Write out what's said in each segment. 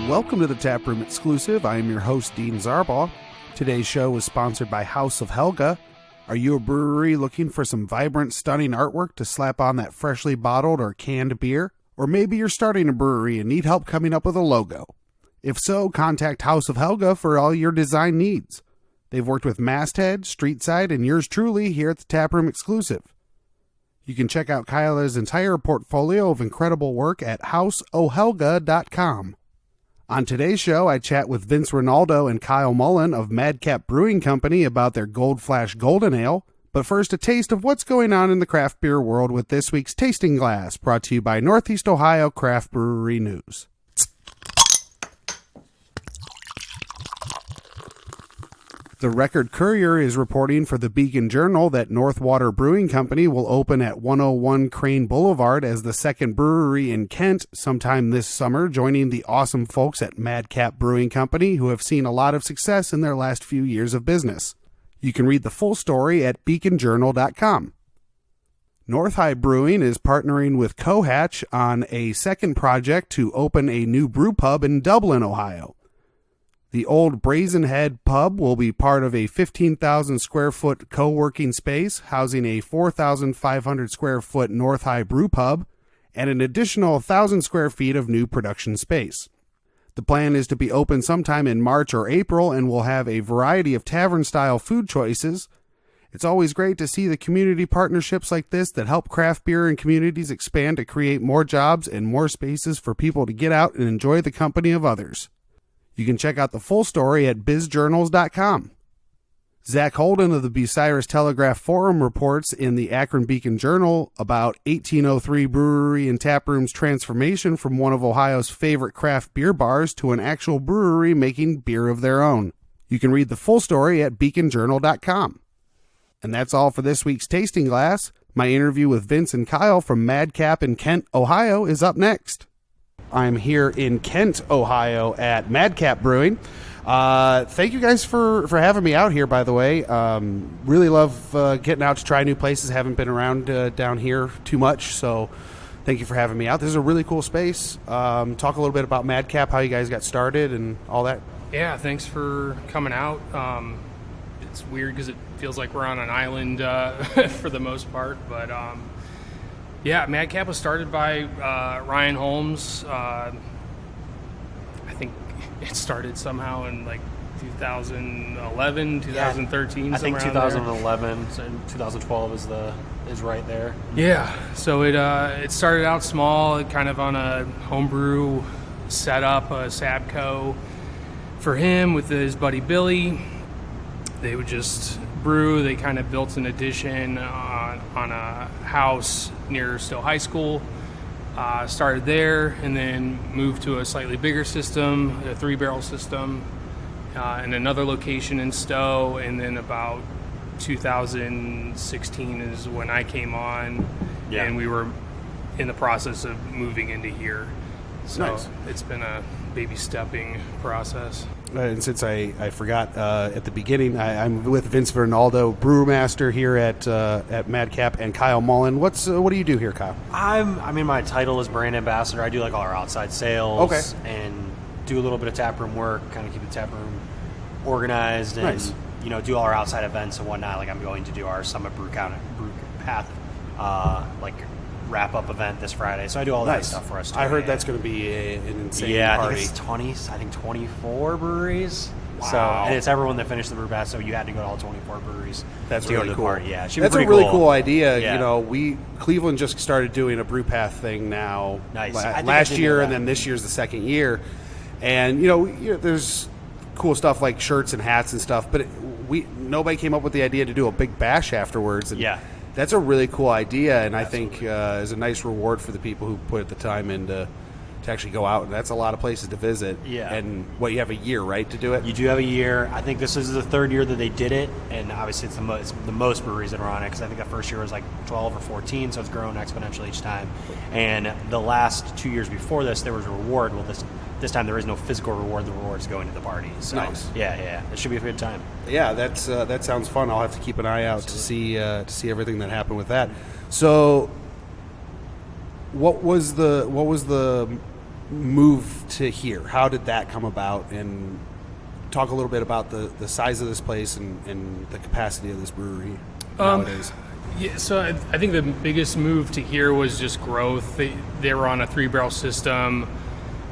Welcome to the Taproom Exclusive. I am your host, Dean Zarbaugh. Today's show is sponsored by House of Helga. Are you a brewery looking for some vibrant, stunning artwork to slap on that freshly bottled or canned beer? Or maybe you're starting a brewery and need help coming up with a logo. If so, contact House of Helga for all your design needs. They've worked with Masthead, Streetside, and yours truly here at the Taproom Exclusive. You can check out Kyla's entire portfolio of incredible work at houseohelga.com. On today's show, I chat with Vince Rinaldo and Kyle Mullen of MadCap Brewing Company about their Gold Flash Golden Ale. But first, a taste of what's going on in the craft beer world with this week's Tasting Glass, brought to you by Northeast Ohio Craft Brewery News. The Record Courier is reporting for the Beacon Journal that North Water Brewing Company will open at 101 Crane Boulevard as the second brewery in Kent sometime this summer, joining the awesome folks at MadCap Brewing Company who have seen a lot of success in their last few years of business. You can read the full story at beaconjournal.com. North High Brewing is partnering with Cohatch on a second project to open a new brew pub in Dublin, Ohio. The old Brazen Head pub will be part of a 15,000 square foot co-working space housing a 4,500 square foot North High brew pub and an additional 1,000 square feet of new production space. The plan is to be open sometime in March or April and will have a variety of tavern-style food choices. It's always great to see the community partnerships like this that help craft beer and communities expand to create more jobs and more spaces for people to get out and enjoy the company of others. You can check out the full story at bizjournals.com. Zach Holden of the Bucyrus Telegraph Forum reports in the Akron Beacon Journal about 1803 Brewery and Taproom's transformation from one of Ohio's favorite craft beer bars to an actual brewery making beer of their own. You can read the full story at beaconjournal.com. And that's all for this week's Tasting Glass. My interview with Vince and Kyle from MadCap in Kent, Ohio is up next. I'm here in Kent, Ohio at MadCap Brewing. Thank you guys for having me out here, by the way. Really love getting out to try new places. Haven't been around down here too much, so thank you for having me out. This is a really cool space. Talk a little bit about MadCap, how you guys got started and all that. Yeah, thanks for coming out. It's weird because it feels like we're on an island for the most part, but yeah, MadCap was started by Ryan Holmes. I think it started somehow in like 2011, 2013. I think 2011 and 2012 is right there. Yeah, so it started out small, kind of on a homebrew setup, a Sabco for him with his buddy Billy. They would just brew. They kind of built an addition on a house near Stowe High School. Started there and then moved to a slightly bigger system, a 3-barrel system, in another location in Stowe. And then about 2016 is when I came on, and we were in the process of moving into here. So nice. It's been a baby stepping process. And since I forgot at the beginning, I'm with Vince Rinaldo, brewmaster here at MadCap, and Kyle Mullen. What do you do here, Kyle? My title is brand ambassador. I do like all our outside sales, and do a little bit of taproom work, kind of keep the taproom organized, and nice. Do all our outside events and whatnot. Like I'm going to do our Summit Brew Path, wrap-up event this Friday, so I do all that stuff for us too. I heard that's going to be an insane party. I think 24 breweries. Wow. So, and it's everyone that finished the brew pass, so you had to go to all 24 breweries. That's to really go to cool. The party. Yeah, that's a really cool idea. Yeah. Cleveland just started doing a brew path thing now. Nice. Last year, and then this year's the second year. And there's cool stuff like shirts and hats and stuff, but nobody came up with the idea to do a big bash afterwards. And that's a really cool idea, and absolutely. I think is a nice reward for the people who put the time in to actually go out. And that's a lot of places to visit. Yeah. And you have a year, right, to do it? You do have a year. I think this is the third year that they did it, and obviously it's the most breweries that are on it, because I think the first year was like 12 or 14, so it's grown exponentially each time. And the last 2 years before this, there was a reward. Well, this time there is no physical reward. The reward's going to the party. So, nice. Yeah. It should be a good time. Yeah, that sounds fun. I'll have to keep an eye out to see everything that happened with that. So, what was the move to here? How did that come about? And talk a little bit about the size of this place and the capacity of this brewery nowadays. Yeah, so I think the biggest move to here was just growth. They were on a 3-barrel system,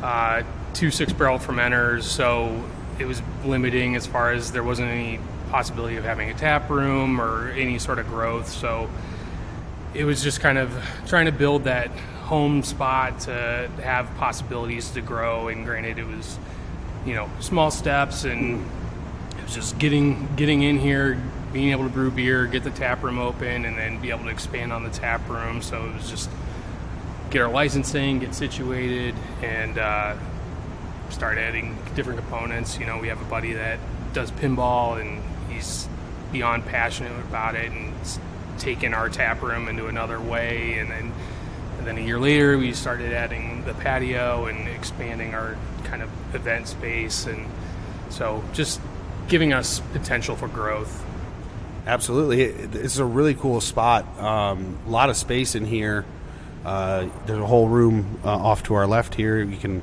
2 6-barrel fermenters, so it was limiting as far as there wasn't any possibility of having a tap room or any sort of growth. So it was just kind of trying to build that home spot to have possibilities to grow. And granted, it was, small steps, and it was just getting in here, being able to brew beer, get the tap room open, and then be able to expand on the tap room. So it was just get our licensing, get situated, and start adding different components. We have a buddy that does pinball, and he's beyond passionate about it, and taking our tap room into another way. And then a year later, we started adding the patio and expanding our kind of event space, and so just giving us potential for growth. Absolutely. It's a really cool spot. A lot of space in here. There's a whole room off to our left here you can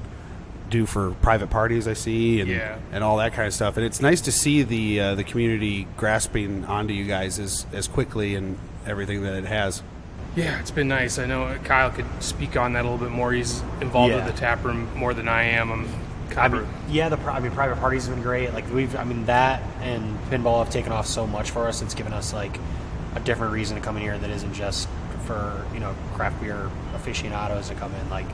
do for private parties, I see, and all that kind of stuff. And it's nice to see the community grasping onto you guys as quickly and everything that it has. Yeah, it's been nice. I know Kyle could speak on that a little bit more. He's involved with the tap room more than I am. Private parties have been great. Like that and pinball have taken off so much for us. It's given us like a different reason to come in here that isn't just for craft beer aficionados to come in. Like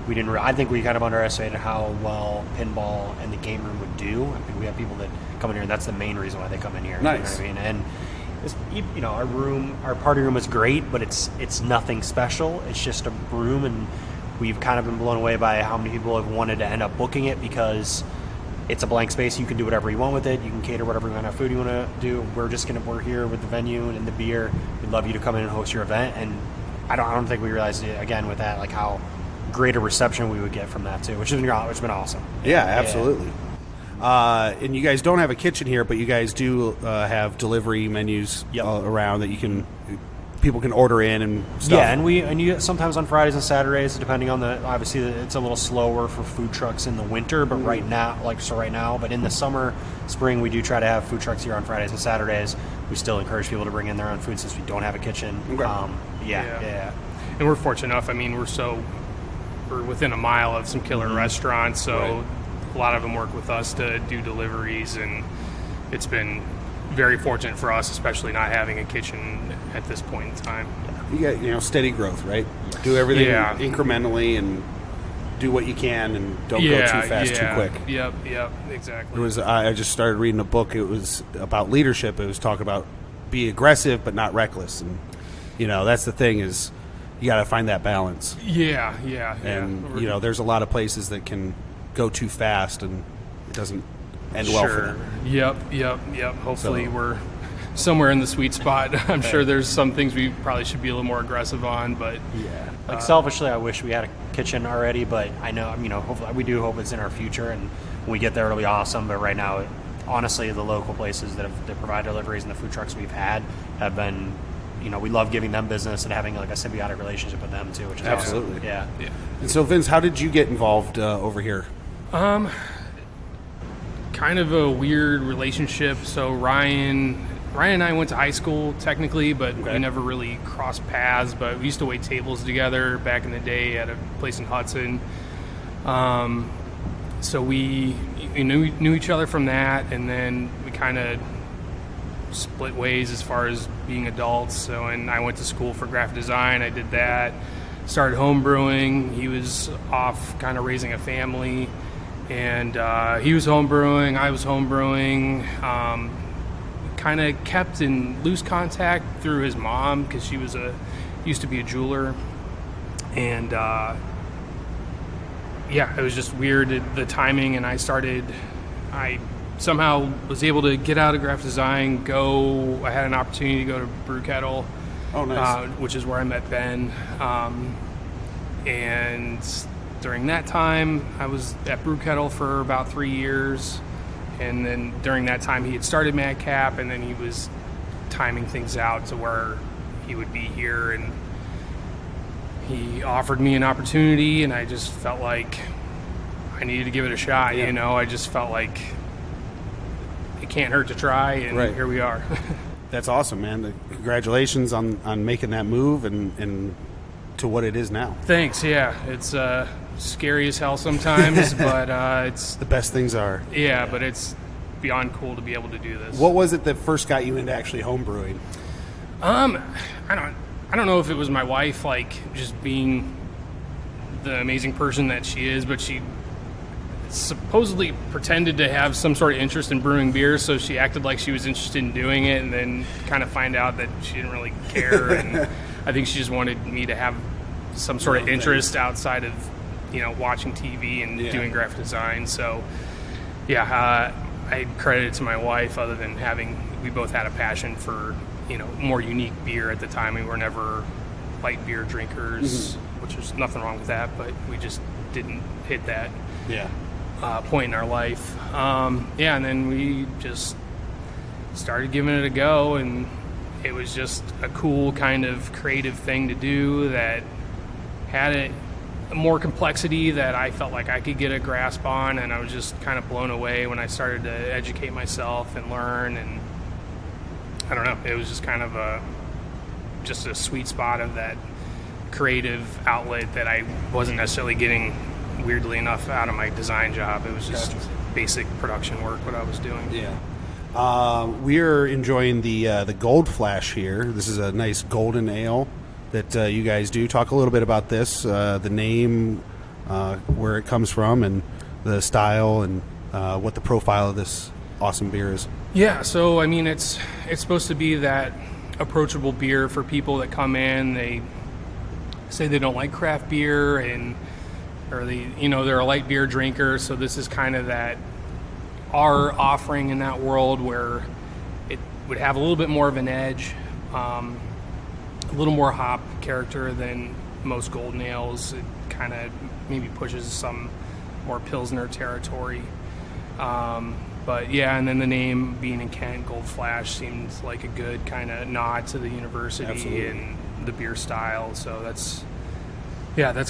I think we kind of underestimated how well pinball and the game room would do. I mean, we have people that come in here, and that's the main reason why they come in here. Nice. You know what I mean? And our party room is great, but it's nothing special. It's just a room, and we've kind of been blown away by how many people have wanted to end up booking it because it's a blank space. You can do whatever you want with it. You can cater whatever kind of food you want to do. We're here with the venue and the beer. We'd love you to come in and host your event. And I don't think we realized it, again with that, like how great a reception we would get from that too, which has been awesome. Yeah, absolutely. And you guys don't have a kitchen here, but you guys do have delivery menus around that people can order in and stuff. Yeah, and you sometimes on Fridays and Saturdays, depending on obviously it's a little slower for food trucks in the winter, but right now, but in the summer, spring, we do try to have food trucks here on Fridays and Saturdays. We still encourage people to bring in their own food since we don't have a kitchen. Okay. Yeah. And we're fortunate enough. I mean, we're within a mile of some killer restaurants, so a lot of them work with us to do deliveries, and it's been very fortunate for us, especially not having a kitchen at this point in time. You get steady growth, right? Yes. Do everything incrementally and do what you can, and don't go too fast too quick. Yep, exactly. I just started reading a book. It was about leadership. It was talking about be aggressive but not reckless, and that's the thing is you got to find that balance. Yeah. And there's a lot of places that can go too fast, and it doesn't end well for them. Yep. Hopefully we're somewhere in the sweet spot. I'm sure there's some things we probably should be a little more aggressive on, but selfishly, I wish we had a kitchen already, but I know, hopefully we do hope it's in our future, and when we get there, it'll be awesome. But right now, honestly, the local places that provide deliveries and the food trucks we've had have been, we love giving them business and having like a symbiotic relationship with them too, which is absolutely awesome. Yeah. And so, Vince, how did you get involved over here? Kind of a weird relationship. So Ryan and I went to high school technically, but we never really crossed paths. But we used to wait tables together back in the day at a place in Hudson. So we knew each other from that, and then we kind of split ways as far as being adults. So, and I went to school for graphic design. I did that. Started home brewing. He was off kind of raising a family, and he was home brewing. I was home brewing. Kind of kept in loose contact through his mom because she used to be a jeweler, and it was just weird the timing. And I somehow was able to get out of graphic design. I had an opportunity to go to Brew Kettle. Oh, nice. Which is where I met Ben. And during that time, I was at Brew Kettle for about 3 years. And then during that time, he had started MadCap, and then he was timing things out to where he would be here. And he offered me an opportunity, and I just felt like I needed to give it a shot. Yeah. You know, I just felt like it can't hurt to try, and Right. here we are. That's awesome, man. Congratulations on making that move and to what it is now. Thanks. Yeah, it's scary as hell sometimes, but it's The best things are. yeah, but it's beyond cool to be able to do this. What was it that first got you into actually home brewing? I don't know if it was my wife, like, just being the amazing person that she is, but she supposedly pretended to have some sort of interest in brewing beer, so she acted like she was interested in doing it, and then kind of find out that she didn't really care. And I think she just wanted me to have some sort of interest outside of, you know, watching TV and doing graphic design. So, yeah, I credit it to my wife, other than we both had a passion for, you know, more unique beer at the time. We were never light beer drinkers, which is nothing wrong with that, but we just didn't hit that point in our life. And then we just started giving it a go, and it was just a cool kind of creative thing to do that had a more complexity that I felt like I could get a grasp on, and I was just kind of blown away when I started to educate myself and learn. And I don't know, it was just kind of just a sweet spot of that creative outlet that I wasn't necessarily getting, weirdly enough, out of my design job. It was just basic production work, what I was doing. We're enjoying the Gold Flash here. This is a nice golden ale that you guys do. Talk a little bit about this, the name, where it comes from, and the style, and what the profile of this awesome beer is. Yeah, so I mean, it's supposed to be that approachable beer for people that come in. They say they don't like craft beer, or they're a light beer drinker. So this is kind of that our offering in that world, where it would have a little bit more of an edge, a little more hop character than most golden ales. It kind of maybe pushes some more Pilsner territory. But yeah, and then the name being in Kent, Gold Flash, seems like a good kind of nod to the university and the beer style. So that's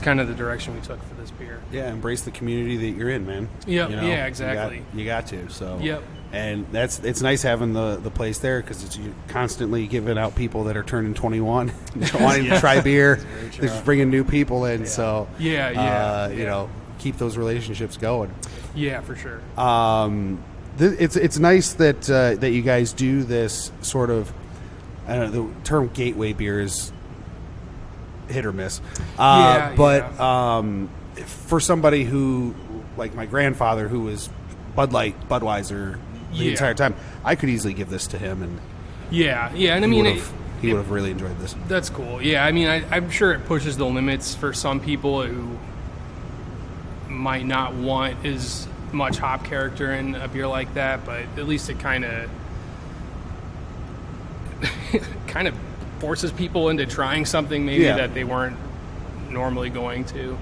kind of the direction we took for this beer. Yeah, embrace the community that you're in, man. Yep. You know, Yeah, exactly. You got to. So. Yep. And it's nice having the place there, because it's constantly giving out people that are turning 21, wanting to try beer. They're bringing new people in. So you know, keep those relationships going. Yeah, for sure. It's nice that you guys do this sort of, I don't know, the term gateway beer is hit or miss. For somebody who, like my grandfather, who was Bud Light, Budweiser the entire time, I could easily give this to him, and and I mean, he would have really enjoyed this. That's cool. Yeah, I mean, I'm sure it pushes the limits for some people who might not want as much hop character in a beer like that, but at least it kind of forces people into trying something maybe that they weren't normally going to.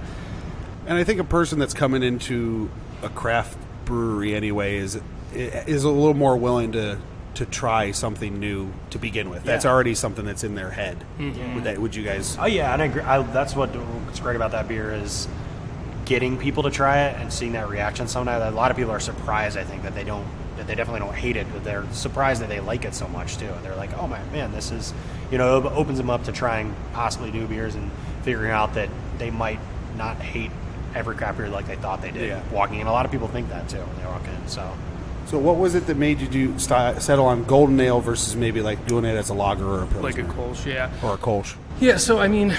And I think a person that's coming into a craft brewery anyway is a little more willing to try something new to begin with. That's already something that's in their head. Mm-hmm. Would you guys? Oh yeah, and I agree. That's what's great about that beer is getting people to try it and seeing that reaction. Sometimes a lot of people are surprised, I think, that they definitely don't hate it, but they're surprised that they like it so much too. They're like, oh my man, this is, it opens them up to trying possibly new beers and figuring out that they might not hate every craft beer like they thought they did walking in. A lot of people think that too when they walk in. So what was it that made you settle on golden ale versus maybe like doing it as a lager or a pilsner? Like a Kolsch, or a Kolsch. Yeah, so I mean,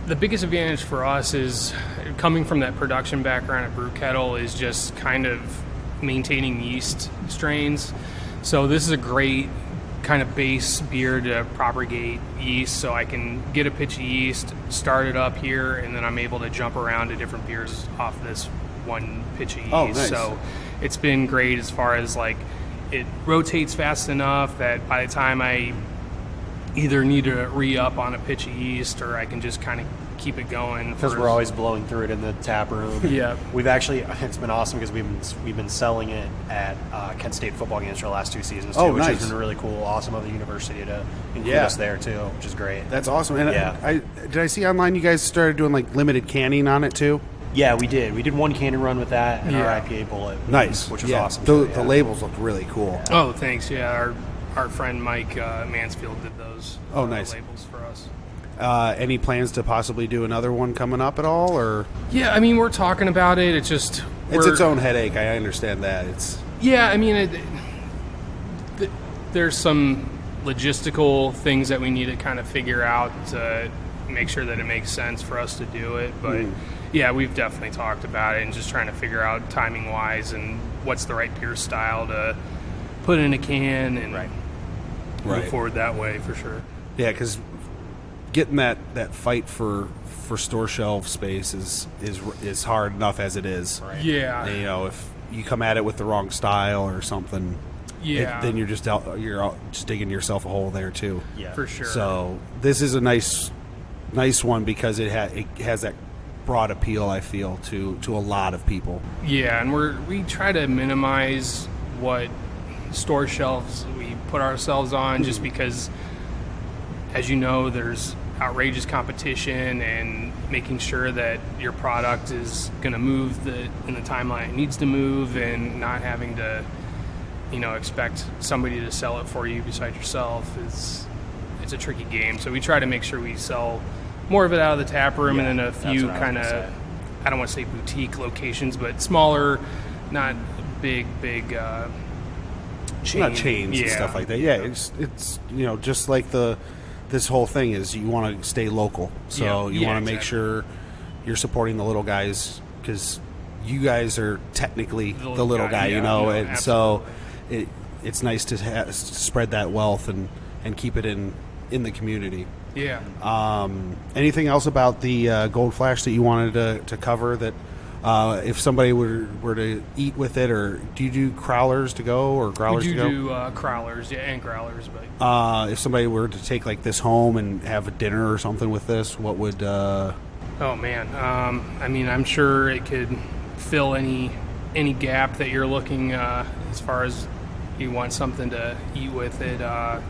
the biggest advantage for us is coming from that production background at Brew Kettle is just kind of maintaining yeast strains. So this is a great kind of base beer to propagate yeast, so I can get a pitch of yeast, start it up here, and then I'm able to jump around to different beers off this one pitch of yeast. Oh, nice. So it's been great as far as like it rotates fast enough that by the time I either need to re-up on a pitch of yeast, or I can just kind of keep it going. Because we're always blowing through it in the tap room. Yeah. We've actually, it's been awesome because we've been selling it at Kent State football games for the last 2 seasons too, which nice. has been really cool. Awesome of the university to include us there too, which is great. That's awesome. And did I see online you guys started doing like limited canning on it too? Yeah, we did. We did one candy run with that and Yeah. our IPA bullet. Nice. Which was Yeah. awesome. The labels looked really cool. Oh, thanks. Yeah, our friend Mike Mansfield did those nice. labels for us. Any plans to possibly do another one coming up at all, or Yeah, I mean, we're talking about it. It's just... it's its own headache. I understand that. It's Yeah, I mean, there's some logistical things that we need to kind of figure out to make sure that it makes sense for us to do it. But yeah, we've definitely talked about it and just trying to figure out timing wise and what's the right beer style to put in a can and move forward that way for sure. Yeah, because getting that fight for store shelf space is hard enough as it is. Right. Yeah. And, if you come at it with the wrong style or something, then you're just digging yourself a hole there too. Yeah. For sure. So this is a nice one because it has that broad appeal, I feel, to a lot of people. Yeah, and we try to minimize what store shelves we put ourselves on just because, as you know, there's outrageous competition and making sure that your product is going to move in the timeline it needs to move and not having to, expect somebody to sell it for you besides yourself it's a tricky game. So we try to make sure we sell more of it out of the tap room and then a few kind of, I don't want to say boutique locations, but smaller, not big chain. Not chains and stuff like that. Yeah, it's just like this whole thing is you want to stay local. So you want to make sure you're supporting the little guys because you guys are technically the little guy, and absolutely. so it's nice to spread that wealth and keep it in the community. Yeah. Anything else about the Gold Flash that you wanted to cover that if somebody were to eat with it, or do you do crowlers to go or growlers to go? We do crowlers, and growlers. But if somebody were to take like this home and have a dinner or something with this, what would... Oh, man. I mean, I'm sure it could fill any gap that you're looking as far as you want something to eat with it. I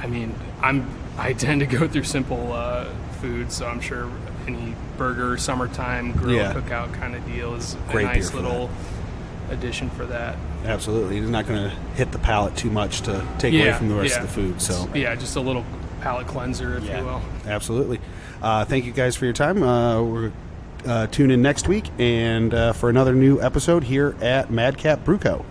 mean, I tend to go through simple food, so I'm sure any burger, summertime grill cookout kind of deal is Great a nice little addition for that. Absolutely. It's not going to hit the palate too much to take away from the rest of the food. So yeah, just a little palate cleanser, if you will. Absolutely. Thank you guys for your time. We're tune in next week and for another new episode here at MadCap Brewco.